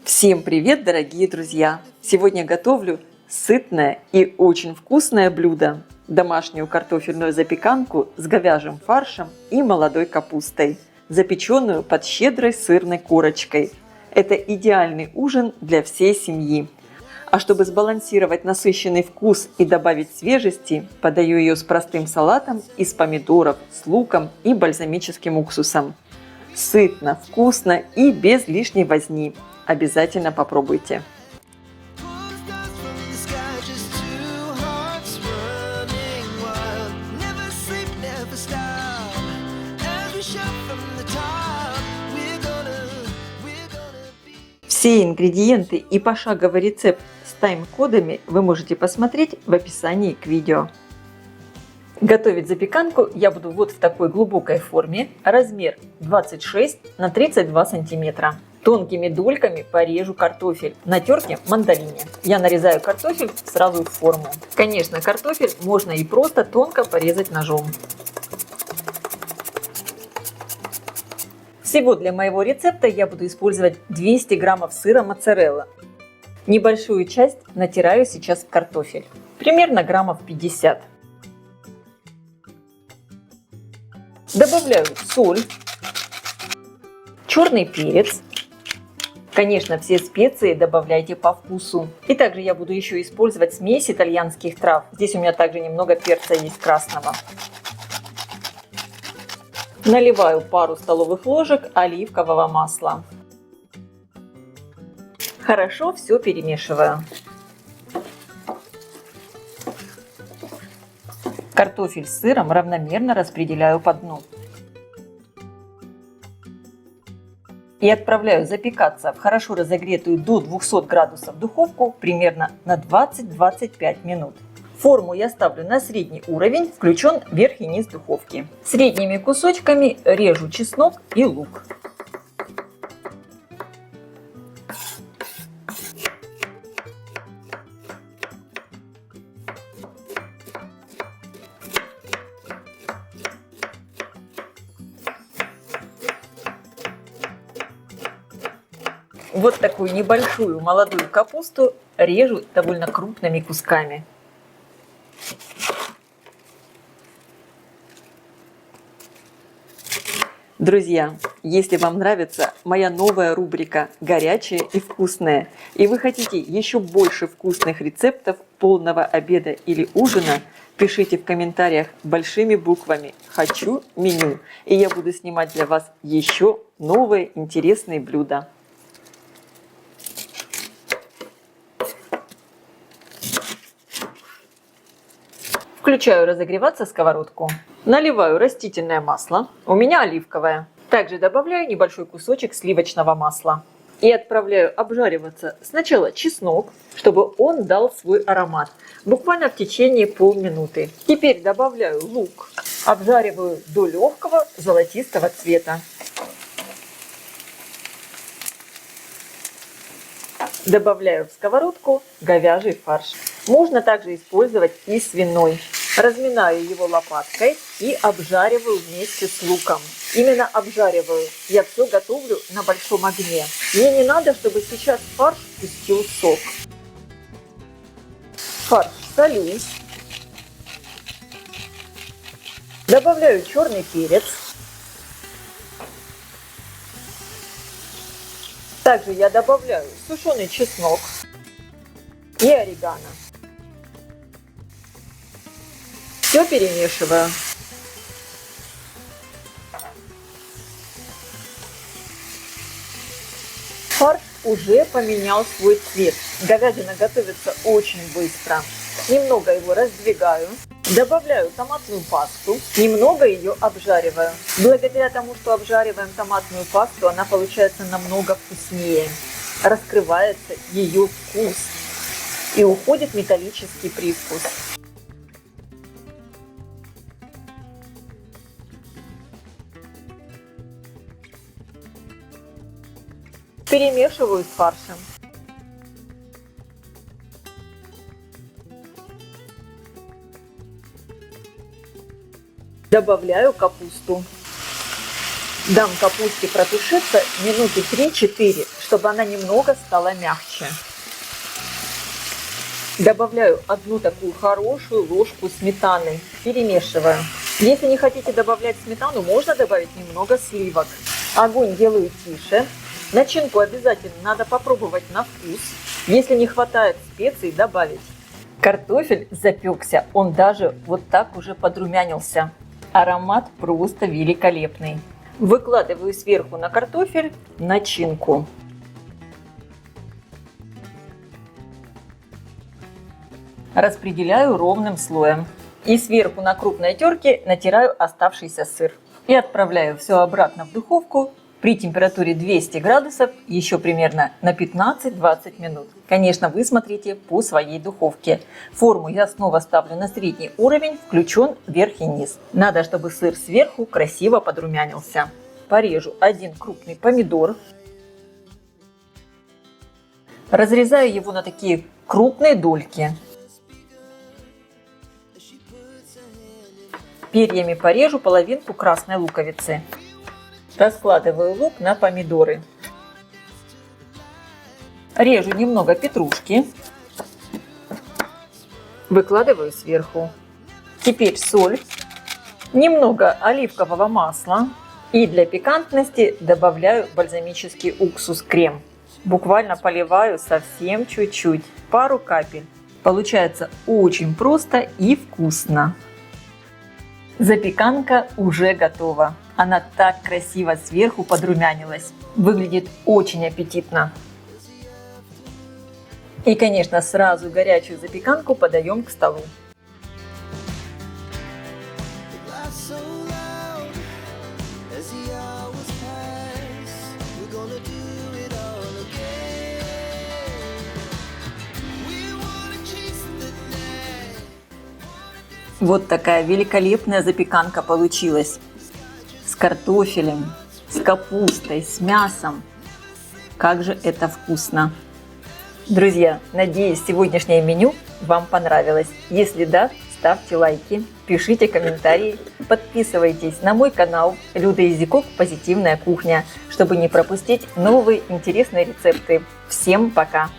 Всем привет, дорогие друзья! Сегодня готовлю сытное и очень вкусное блюдо – домашнюю картофельную запеканку с говяжьим фаршем и молодой капустой, запеченную под щедрой сырной корочкой. Это идеальный ужин для всей семьи. А чтобы сбалансировать насыщенный вкус и добавить свежести, подаю ее с простым салатом из помидоров, с луком и бальзамическим уксусом. Сытно, вкусно и без лишней возни. Обязательно попробуйте. Все ингредиенты и пошаговый рецепт с тайм-кодами вы можете посмотреть в описании к видео. Готовить запеканку я буду вот в такой глубокой форме, размер 26 на 32 сантиметра. Тонкими дольками порежу картофель на терке мандолине. Я нарезаю картофель сразу в форму. Конечно, картофель можно и просто тонко порезать ножом. Всего для моего рецепта я буду использовать 200 граммов сыра моцарелла. Небольшую часть натираю сейчас в картофель, примерно граммов 50. Добавляю соль, черный перец. Конечно, все специи добавляйте по вкусу. И также я буду еще использовать смесь итальянских трав. Здесь у меня также немного перца есть красного. Наливаю пару столовых ложек оливкового масла. Хорошо все перемешиваю. Картофель с сыром равномерно распределяю по дну. И отправляю запекаться в хорошо разогретую до 200 градусов духовку примерно на 20-25 минут. Форму я ставлю на средний уровень, включен верх и низ духовки. Средними кусочками режу чеснок и лук. Вот такую небольшую молодую капусту режу довольно крупными кусками. Друзья, если вам нравится моя новая рубрика «Горячее и вкусное», и вы хотите еще больше вкусных рецептов полного обеда или ужина, пишите в комментариях большими буквами «Хочу меню», и я буду снимать для вас еще новые интересные блюда. Включаю разогреваться сковородку. Наливаю растительное масло, у меня оливковое. Также добавляю небольшой кусочек сливочного масла. И отправляю обжариваться сначала чеснок, чтобы он дал свой аромат. Буквально в течение полминуты. Теперь добавляю лук. Обжариваю до легкого золотистого цвета. Добавляю в сковородку говяжий фарш. Можно также использовать и свиной. Разминаю его лопаткой и обжариваю вместе с луком. Именно обжариваю. Я все готовлю на большом огне. Мне не надо, чтобы сейчас фарш пустил сок. Фарш солю. Добавляю черный перец. Также я добавляю сушеный чеснок и орегано. Все перемешиваю. Фарш уже поменял свой цвет. Говядина готовится очень быстро. Немного его раздвигаю. Добавляю томатную пасту. Немного ее обжариваю. Благодаря тому, что обжариваем томатную пасту, она получается намного вкуснее. Раскрывается ее вкус. И уходит металлический привкус. Перемешиваю с фаршем. Добавляю капусту. Дам капусте протушиться минуты 3-4, чтобы она немного стала мягче. Добавляю одну такую хорошую ложку сметаны, перемешиваю. Если не хотите добавлять сметану, можно добавить немного сливок. Огонь делаю тише. Начинку обязательно надо попробовать на вкус. Если не хватает специй, добавить. Картофель запекся, он даже вот так уже подрумянился. Аромат просто великолепный. Выкладываю сверху на картофель начинку. Распределяю ровным слоем. И сверху на крупной терке натираю оставшийся сыр. И отправляю все обратно в духовку при температуре 200 градусов еще примерно на 15-20 минут. Конечно, вы смотрите по своей духовке. Форму я снова ставлю на средний уровень, включен верх и низ. Надо, чтобы сыр сверху красиво подрумянился. Порежу один крупный помидор. Разрезаю его на такие крупные дольки. Перьями порежу половинку красной луковицы. Раскладываю лук на помидоры. Режу немного петрушки. Выкладываю сверху. Теперь соль. Немного оливкового масла. И для пикантности добавляю бальзамический уксус-крем. Буквально поливаю совсем чуть-чуть, пару капель. Получается очень просто и вкусно. Запеканка уже готова. Она так красиво сверху подрумянилась. Выглядит очень аппетитно. И, конечно, сразу горячую запеканку подаем к столу. Вот такая великолепная запеканка получилась. С картофелем, с капустой, с мясом. Как же это вкусно! Друзья, надеюсь, сегодняшнее меню вам понравилось. Если да, ставьте лайки, пишите комментарии, подписывайтесь на мой канал Люда Изяков «Позитивная кухня», чтобы не пропустить новые интересные рецепты. Всем пока!